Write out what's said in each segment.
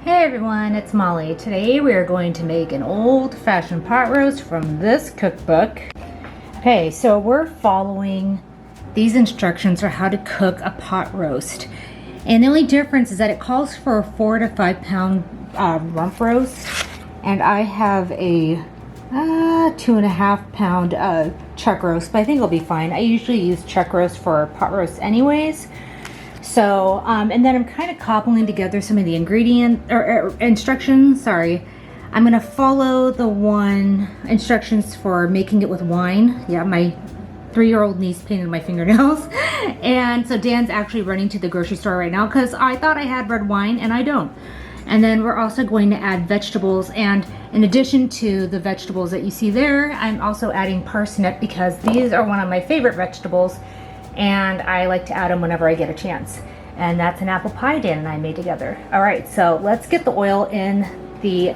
Hey everyone, it's Molly. Today we are going to make an old-fashioned pot roast from this cookbook. Okay, so we're following these instructions for how to cook a pot roast. And the only difference is that it calls for a 4 to 5 pound rump roast. And I have a 2.5 pound chuck roast, but I think it'll be fine. I usually use chuck roast for pot roast anyways. So, and then I'm kind of cobbling together some of the instructions, sorry. I'm gonna follow the instructions for making it with wine. Yeah, my 3-year-old niece painted my fingernails. And so Dan's actually running to the grocery store right now because I thought I had red wine and I don't. And then we're also going to add vegetables, and in addition to the vegetables that you see there, I'm also adding parsnip because these are one of my favorite vegetables. And I like to add them whenever I get a chance. And that's an apple pie Dan and I made together. All right, so let's get the oil in the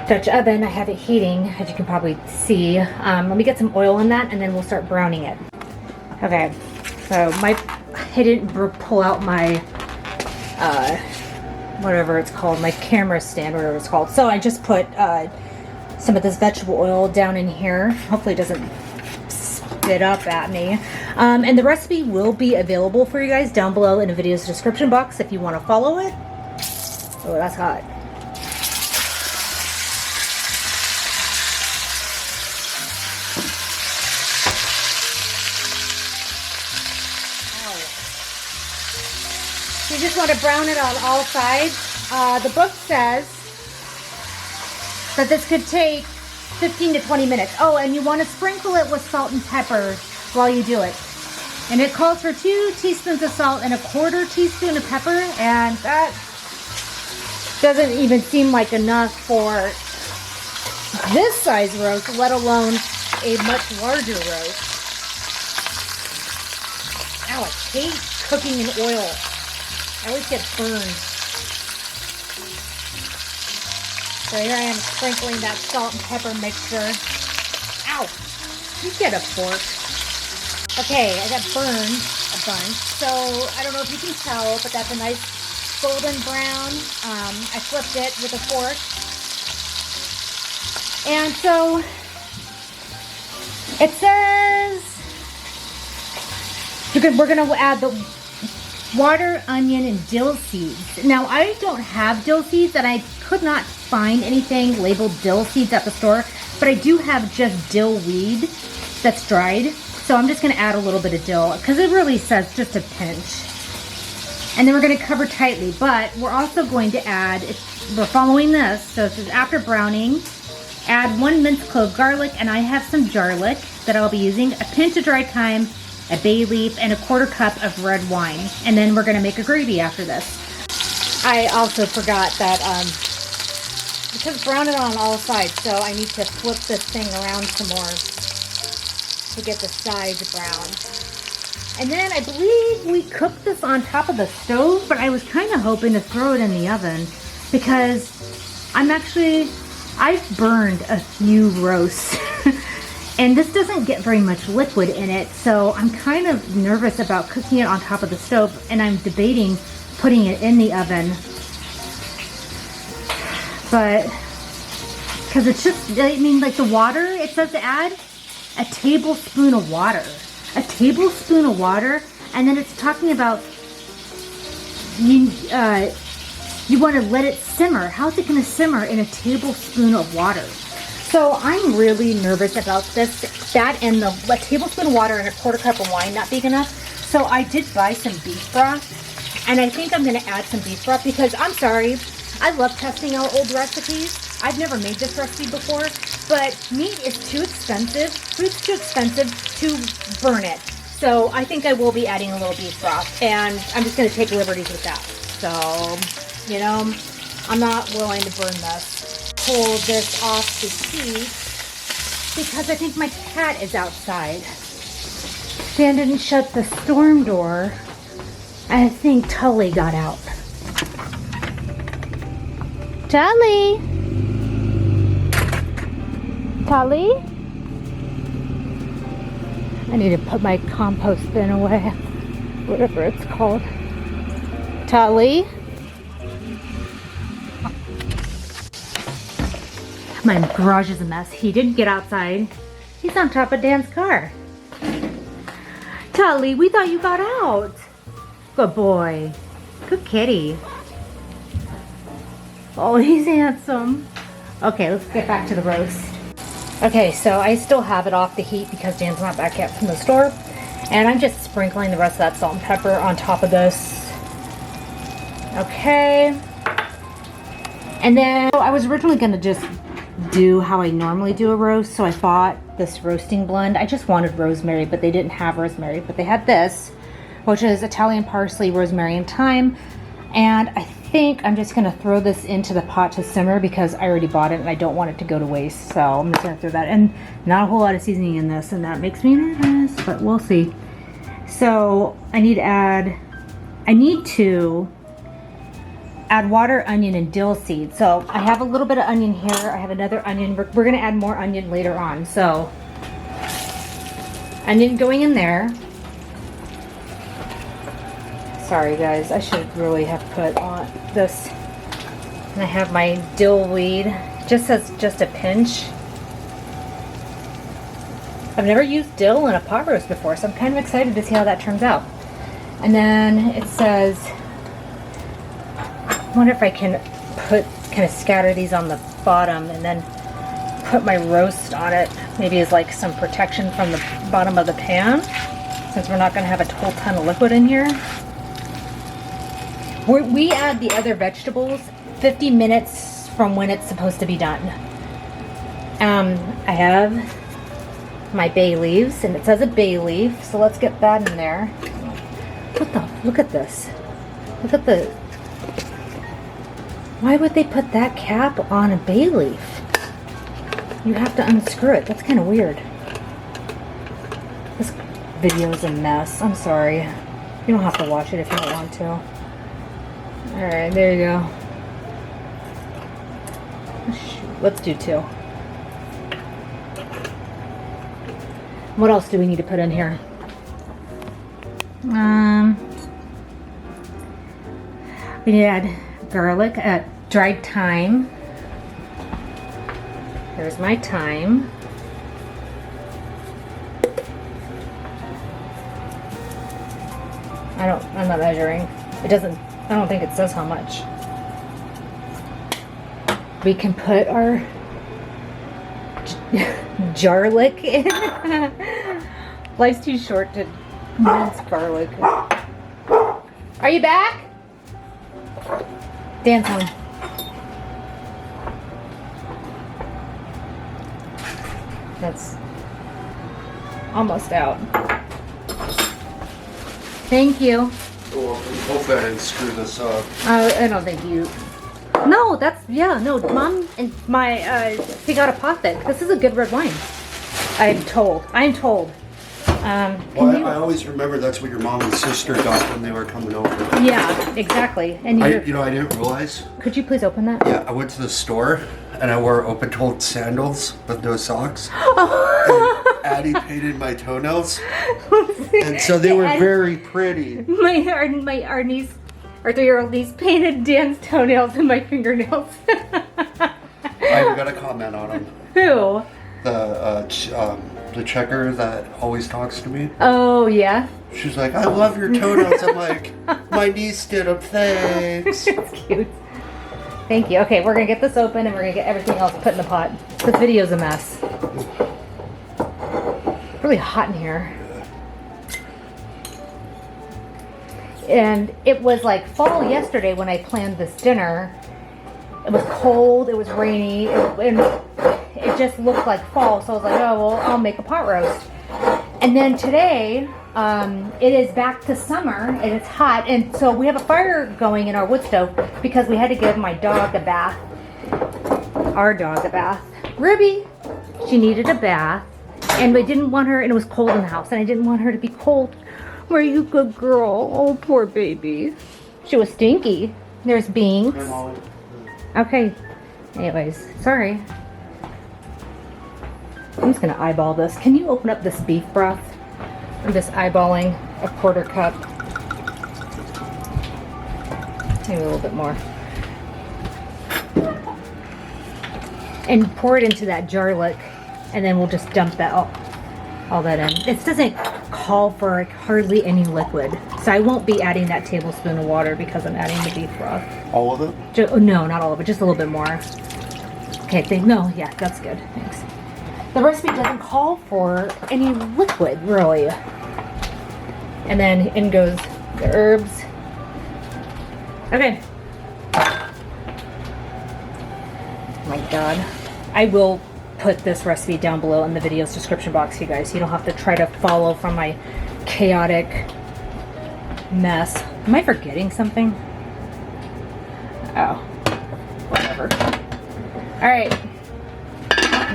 Dutch oven. I have it heating, as you can probably see. Let me get some oil in that and then we'll start browning it. Okay, so I didn't pull out my, whatever it's called, my camera stand, whatever it's called. So I just put some of this vegetable oil down in here. Hopefully it doesn't it up at me. And the recipe will be available for you guys down below in the video's description box if you want to follow it. Oh, that's hot. You just want to brown it on all sides. The book says that this could take 15 to 20 minutes. Oh, and you want to sprinkle it with salt and pepper while you do it. And it calls for 2 teaspoons of salt and a 1/4 teaspoon of pepper, and that doesn't even seem like enough for this size roast, let alone a much larger roast. Ow, I hate cooking in oil. I always get burned. So here I am sprinkling that salt and pepper mixture. Ow! You get a fork. Okay, I got burned a bunch. So I don't know if you can tell, but that's a nice golden brown. I flipped it with a fork. And so it says we're gonna add the water, onion, and dill seeds. Now I don't have dill seeds, and I could not find anything labeled dill seeds at the store, but I do have just dill weed that's dried. So I'm just gonna add a little bit of dill because it really says just a pinch. And then we're gonna cover tightly, but we're also going to add, we're following this, so this is after browning, add 1 minced clove garlic, and I have some garlic that I'll be using, a pinch of dried thyme, a bay leaf, and a 1/4 cup of red wine. And then we're gonna make a gravy after this. I also forgot that, because brown it on all sides, so I need to flip this thing around some more to get the sides brown. And then I believe we cooked this on top of the stove, but I was kind of hoping to throw it in the oven because I've burned a few roasts and this doesn't get very much liquid in it, so I'm kind of nervous about cooking it on top of the stove, and I'm debating putting it in the oven. But because it's just, I mean, like the water, it says to add a tablespoon of water. A tablespoon of water, and then it's talking about you want to let it simmer. How's it going to simmer in a tablespoon of water? So I'm really nervous about this. That and a tablespoon of water and a 1/4 cup of wine not big enough. So I did buy some beef broth, and I think I'm going to add some beef broth because, I'm sorry, I love testing out old recipes. I've never made this recipe before, but meat is too expensive. Food's too expensive to burn it. So I think I will be adding a little beef broth, and I'm just going to take liberties with that. So, you know, I'm not willing to burn this. Pull this off the heat because I think my cat is outside. Dan didn't shut the storm door. I think Tully got out. Tully? Tully? I need to put my compost bin away. Whatever it's called. Tully? My garage is a mess. He didn't get outside. He's on top of Dan's car. Tully, we thought you got out. Good boy. Good kitty. Oh, he's handsome. Okay, let's get back to the roast. Okay, so I still have it off the heat because Dan's not back yet from the store. And I'm just sprinkling the rest of that salt and pepper on top of this. Okay. And then I was originally going to just do how I normally do a roast. So I bought this roasting blend. I just wanted rosemary, but they didn't have rosemary. But they had this, which is Italian parsley, rosemary, and thyme. And I think I'm just going to throw this into the pot to simmer because I already bought it and I don't want it to go to waste. So I'm just going to throw that in. Not a whole lot of seasoning in this, and that makes me nervous, but we'll see. So I need to add water, onion, and dill seed. So I have a little bit of onion here. I have another onion. We're going to add more onion later on. So onion going in there. Sorry guys, I should really have put on this. And I have my dill weed. Just says just a pinch. I've never used dill in a pot roast before, so I'm kind of excited to see how that turns out. And then it says, I wonder if I can kind of scatter these on the bottom and then put my roast on it. Maybe as like some protection from the bottom of the pan, since we're not going to have a whole ton of liquid in here. We add the other vegetables 50 minutes from when it's supposed to be done. I have my bay leaves, and it says a bay leaf, so let's get that in there. Look at this. Look at the, why would they put that cap on a bay leaf? You have to unscrew it. That's kind of weird. This video is a mess. I'm sorry. You don't have to watch it if you don't want to. Alright, there you go. Let's do 2. What else do we need to put in here? We need to add garlic, dried thyme. There's my thyme. I'm not measuring. It doesn't, I don't think it says how much. We can put our garlic in. Life's too short to mince garlic. Are you back? Dan's home. That's almost out. Thank you. Well, hope I didn't screw this up. I don't think you. No, that's, yeah, no, Mom and my, they got a pot thick. This is a good red wine. I'm told. Well, I always remember that's what your mom and sister got when they were coming over. Yeah, exactly. And I didn't realize. Could you please open that? Yeah, I went to the store and I wore open-toed sandals with no socks. Oh. And Addie painted my toenails, and so they were very pretty. Our niece, our 3-year-old niece, painted Dan's toenails and my fingernails. I've got a comment on them. Who? The checker that always talks to me. Oh, yeah? She's like, I love your toenails. I'm like, my niece did them, thanks. That's cute. Thank you. Okay, we're going to get this open and we're going to get everything else put in the pot. This video's a mess. It's really hot in here. And it was like fall yesterday when I planned this dinner. It was cold, it was rainy, and it just looked like fall, so I was like, oh, well, I'll make a pot roast. And then today, it is back to summer, and it's hot, and so we have a fire going in our wood stove because we had to give my dog a bath. Our dog a bath. Ruby, she needed a bath, and we didn't want her, and it was cold in the house, and I didn't want her to be cold. Were you a good girl? Oh, poor baby. She was stinky. There's Binks. Okay. Anyways, sorry. I'm just gonna eyeball this. Can you open up this beef broth? I'm just eyeballing a 1/4 cup. Maybe a little bit more. and pour it into that jarlet, and then we'll just dump that all that in. It doesn't call for hardly any liquid, so I won't be adding that tablespoon of water because I'm adding the beef broth. All of it? No, not all of it, just a little bit more. Okay, no, yeah, that's good, thanks. The recipe doesn't call for any liquid, really. And then in goes the herbs. Okay. Oh my God. I will put this recipe down below in the video's description box, you guys. You don't have to try to follow from my chaotic mess. Am I forgetting something? Oh, whatever. All right,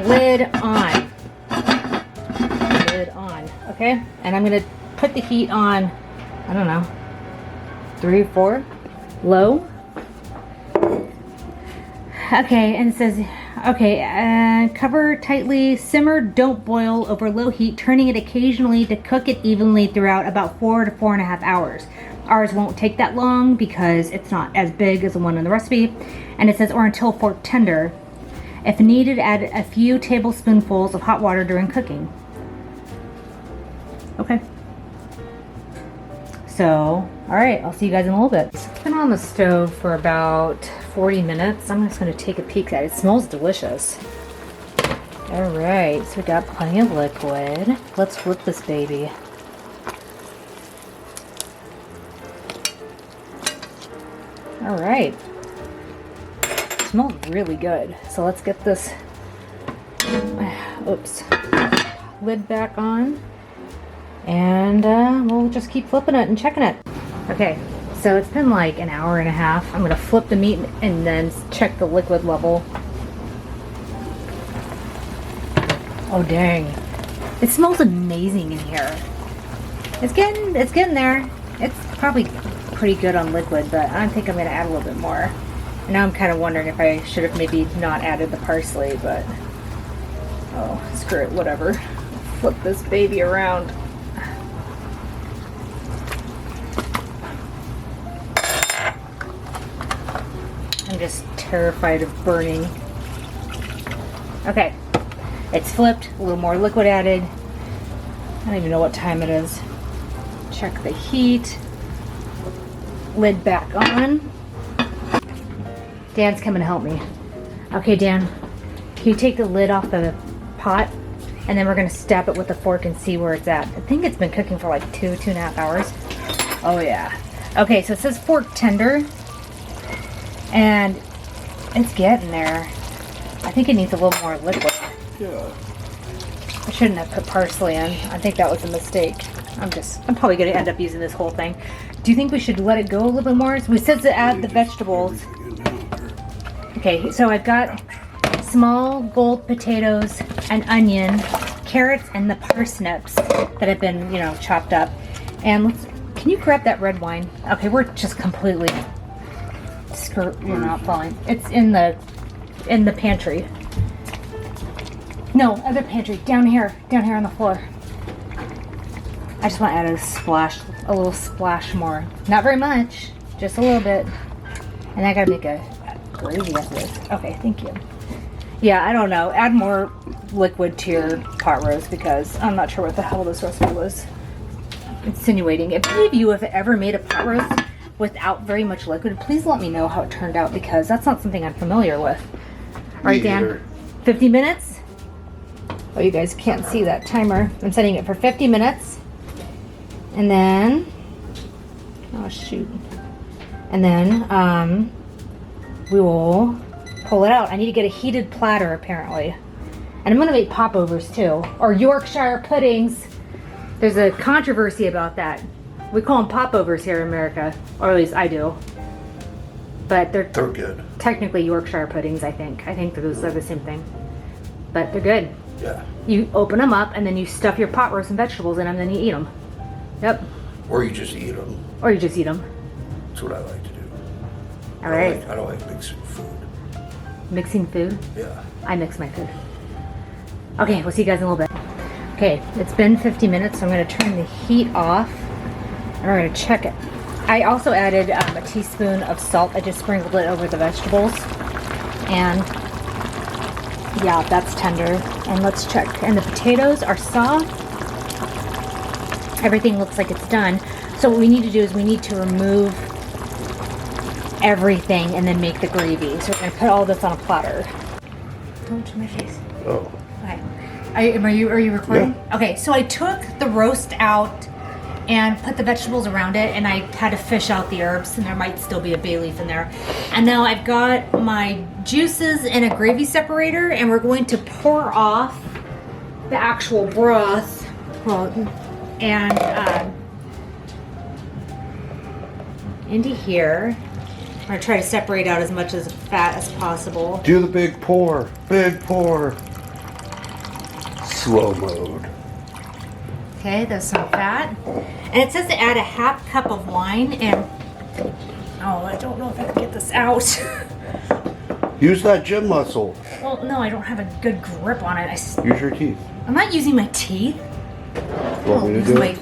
lid on. Lid on, okay? And I'm gonna put the heat on, I don't know, 3 or 4, low. Okay, and it says, okay, cover tightly, simmer, don't boil over low heat, turning it occasionally to cook it evenly throughout about 4 to 4.5 hours. Ours won't take that long because it's not as big as the one in the recipe. And it says, or until fork tender. If needed, add a few tablespoonfuls of hot water during cooking. Okay. So, all right, I'll see you guys in a little bit. It's been on the stove for about 40 minutes. I'm just gonna take a peek at it. It smells delicious. All right, so we got plenty of liquid. Let's flip this baby. All right, smells really good. So let's get this, oops, lid back on. And we'll just keep flipping it and checking it. Okay, so it's been like an hour and a half. I'm gonna flip the meat and then check the liquid level. Oh dang, it smells amazing in here. It's getting there. It's probably pretty good on liquid, but I think I'm gonna add a little bit more. And now I'm kind of wondering if I should have maybe not added the parsley, but oh, screw it, whatever. Flip this baby around. I'm just terrified of burning. Okay, it's flipped, a little more liquid added. I don't even know what time it is. Check the heat. Lid back on. Dan's coming to help me. Okay, Dan, can you take the lid off the pot? And then we're gonna stab it with a fork and see where it's at. I think it's been cooking for like 2.5 hours. Oh yeah. Okay, so it says fork tender. And it's getting there. I think it needs a little more liquid. Yeah. I shouldn't have put parsley in. I think that was a mistake. I'm probably gonna end up using this whole thing. Do you think we should let it go a little bit more? So we said to add the vegetables. Okay, so I've got small gold potatoes, an onion, carrots, and the parsnips that have been, chopped up. And can you grab that red wine? Okay, we're just completely we're not falling. It's in the pantry. No, other pantry, down here on the floor. I just want to add a little splash more. Not very much, just a little bit. And I gotta make a gravy of this. Okay, thank you. Yeah, I don't know. Add more liquid to your pot roast because I'm not sure what the hell this recipe was insinuating. If any of you have ever made a pot roast without very much liquid, please let me know how it turned out because that's not something I'm familiar with. All right, Dan, 50 minutes. Oh, you guys can't see that timer. I'm setting it for 50 minutes. And then, oh shoot. And then we will pull it out. I need to get a heated platter apparently. And I'm gonna make popovers too, or Yorkshire puddings. There's a controversy about that. We call them popovers here in America, or at least I do. But they're good. Technically Yorkshire puddings, I think. I think those are the same thing. But they're good. Yeah. You open them up and then you stuff your pot roast and vegetables in them, and then you eat them. Yep. Or you just eat them. Or you just eat them. That's what I like to do. All right. I don't like mixing food. Mixing food? Yeah. I mix my food. Okay, we'll see you guys in a little bit. Okay, it's been 50 minutes, so I'm going to turn the heat off. And we're going to check it. I also added a teaspoon of salt. I just sprinkled it over the vegetables. And Yeah, that's tender. And let's check. And the potatoes are soft. Everything looks like it's done. So what we need to do is we need to remove everything and then make the gravy. So we're gonna put all this on a platter. Don't touch my face. Oh. Okay. Are you recording? Yeah. Okay, so I took the roast out and put the vegetables around it, and I had to fish out the herbs, and there might still be a bay leaf in there. And now I've got my juices in a gravy separator, and we're going to pour off the actual broth. And into here. I'm gonna try to separate out as much as fat as possible. Do the big pour. Big pour. Slow mode. Okay, there's some fat. And it says to add a half cup of wine and... Oh, I don't know if I can get this out. Use that gym muscle. Well, no, I don't have a good grip on it. Use your teeth. I'm not using my teeth. Want me to do it?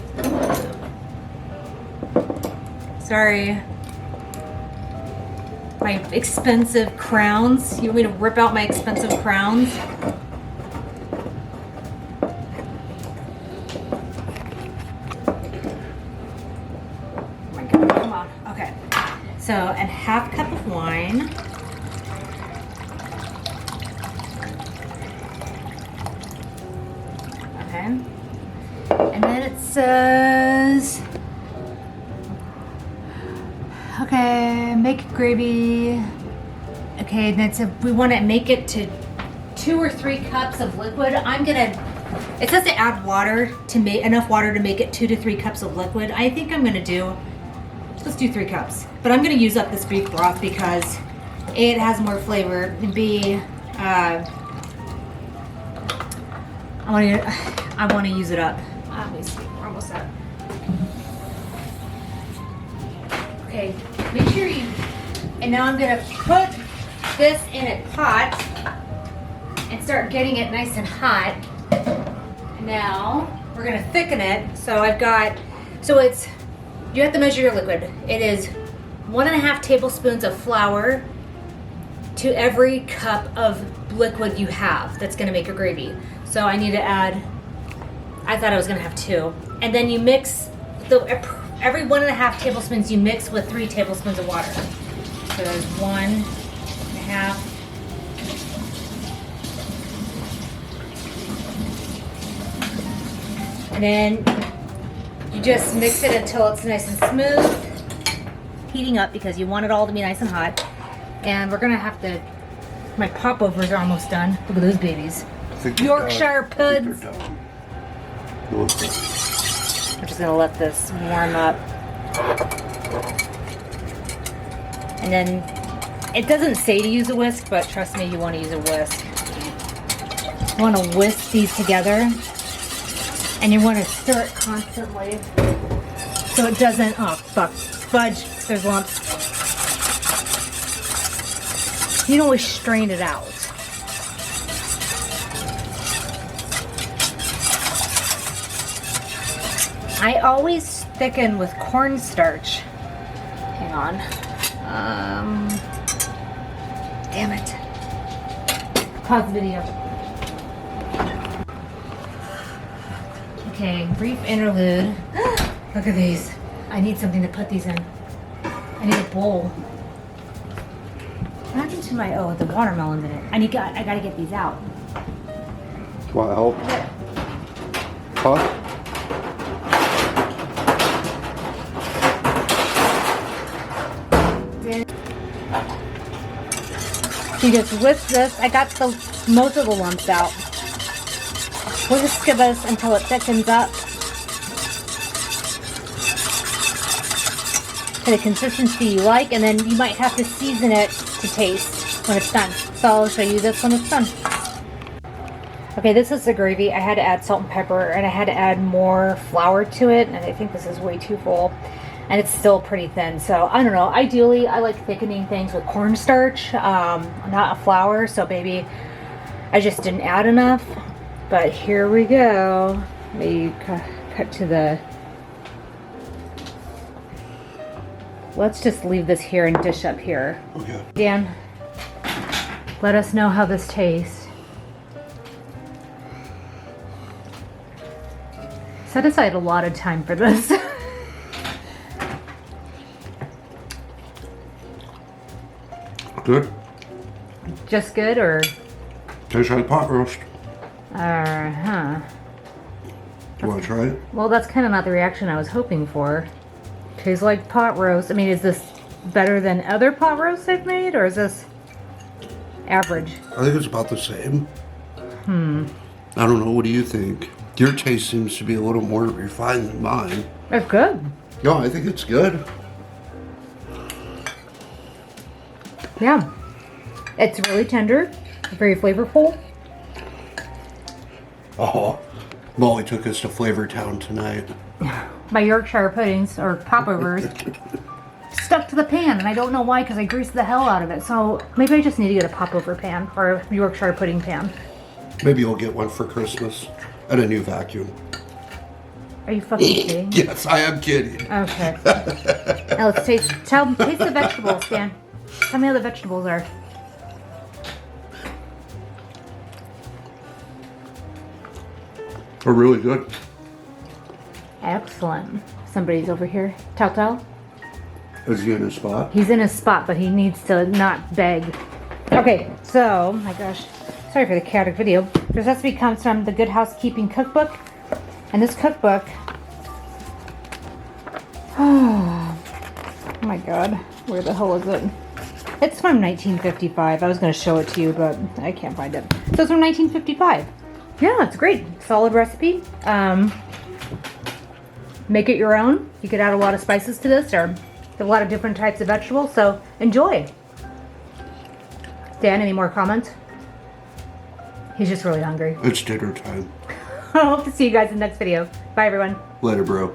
Sorry. My expensive crowns. You want me to rip out my expensive crowns? Oh my God, come on. Okay. So, and half cup of wine. Okay. And then it says, okay, make gravy. Okay, then we want to make it to 2 or 3 cups of liquid. It says to add water to make enough water to make it 2 to 3 cups of liquid. I think I'm gonna let's do 3 cups. But I'm gonna use up this beef broth because A, it has more flavor, and B, I want to use it up. Let me see, we're almost up. Okay, make sure and now I'm gonna put this in a pot and start getting it nice and hot. Now, we're gonna thicken it. So you have to measure your liquid. It is 1.5 tablespoons of flour to every cup of liquid you have that's gonna make your gravy. So I need to add, I thought I was gonna have 2. And then you mix, every 1.5 tablespoons you mix with 3 tablespoons of water. So there's 1.5. And then you just mix it until it's nice and smooth. Heating up because you want it all to be nice and hot. And we're gonna have to, my popovers are almost done. Look at those babies. Yorkshire puds. I'm just gonna let this warm up. And then, it doesn't say to use a whisk, but trust me, you want to use a whisk. You want to whisk these together. And you want to stir it constantly. So it doesn't, oh fuck, fudge, there's lumps. You can always strain it out. I always thicken with cornstarch. Hang on. Damn it. Pause the video. Okay, brief interlude. Look at these. I need something to put these in. I need a bowl. What happened to the watermelon's in it. I gotta get these out. Do you want help? Huh? You just whisk this. I got most of the lumps out. Whisk this until it thickens up to the consistency you like, and then you might have to season it to taste when it's done. So I'll show you this when it's done. Okay, this is the gravy. I had to add salt and pepper, and I had to add more flour to it, and I think this is way too full. And it's still pretty thin, so I don't know. Ideally, I like thickening things with cornstarch, not a flour, so maybe I just didn't add enough. But here we go. Maybe cut to the... Let's just leave this here and dish up here. Okay. Dan, let us know how this tastes. Set aside a lot of time for this. Good. Just good, or? Tastes like pot roast. Huh. Do you want to try it? Well, that's kind of not the reaction I was hoping for. Tastes like pot roast. I mean, is this better than other pot roasts I've made, or is this average? I think it's about the same. I don't know. What do you think? Your taste seems to be a little more refined than mine. It's good. No, I think it's good. Yeah. It's really tender, very flavorful. Oh, Molly took us to Flavor Town tonight. My Yorkshire puddings, or popovers, stuck to the pan, and I don't know why, because I greased the hell out of it. So maybe I just need to get a popover pan, or a Yorkshire pudding pan. Maybe you'll get one for Christmas and a new vacuum. Are you fucking kidding? Yes, I am kidding. Okay. Now let's taste the vegetables, Dan. Tell me how the vegetables are. They're really good. Excellent. Somebody's over here. Telltale? Is he in his spot? He's in his spot, but he needs to not beg. Okay, so, my gosh. Sorry for the chaotic video. This recipe comes from the Good Housekeeping Cookbook. And this cookbook... Oh my god. Where the hell is it? It's from 1955. I was going to show it to you, but I can't find it. So it's from 1955. Yeah, it's great. Solid recipe. Make it your own. You could add a lot of spices to this, or a lot of different types of vegetables, so enjoy. Dan, any more comments? He's just really hungry. It's dinner time. I hope to see you guys in the next video. Bye, everyone. Later, bro.